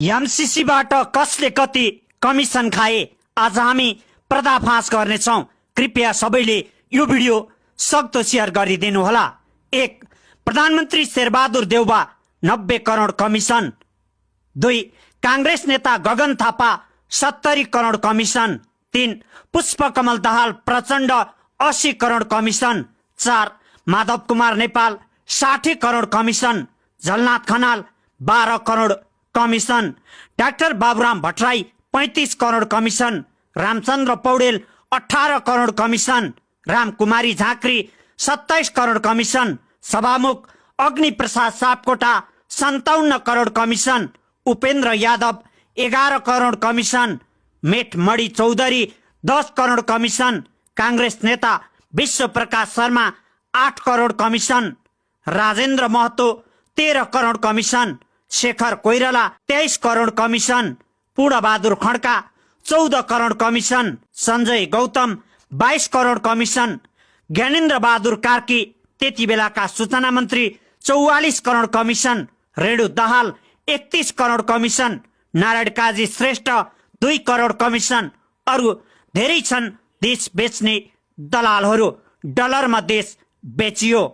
एमसीसीबाट कसले कति कमिसन खाए आज हामी पर्दाफास गर्नेछौँ। कृपया सबैले यो भिडियो सक्दो शेयर गरिदिनु होला। 1. प्रधानमन्त्री शेरबहादुर देउबा 90 करोड कमिसन। 2. कांग्रेस नेता Gagan Thapa 70 crore commission. 3. Pushpakamal Dahal Prachanda 80 crore commission. 4. Madhav Kumar Nepal 60 crore commission. Jhalanath Khanal 12 crore commission. Doctor Baburam Bhattarai 35 crore commission. Ramchandra Paudel 18 crore commission. Ramkumari Jhankri 27 crore commission. सभामुख Agni Prasad Sapkota 57 crore commission. Upendra Yadav 11 crore commission. Methmani Chaudhary 10 crore commission. Congress नेता Bishwa Prakash Sharma 8 crore commission. Rajendra Mahato 13 crore commission. Shekhar Koirala 23 crore commission. Purnabahadur Khadka 14 crore commission. Sanjay Gautam 22 crore commission. Gyanendra Bahadur Karki त्यति बेलाका सूचना मन्त्री 44 crore commission. Renu Dahal 31 crore commission. Narayan Kaji Shrestha 2 crore commission. अरू धेरै छन् देश बेच्ने दलालहरू। डलरमा देश बेचियो।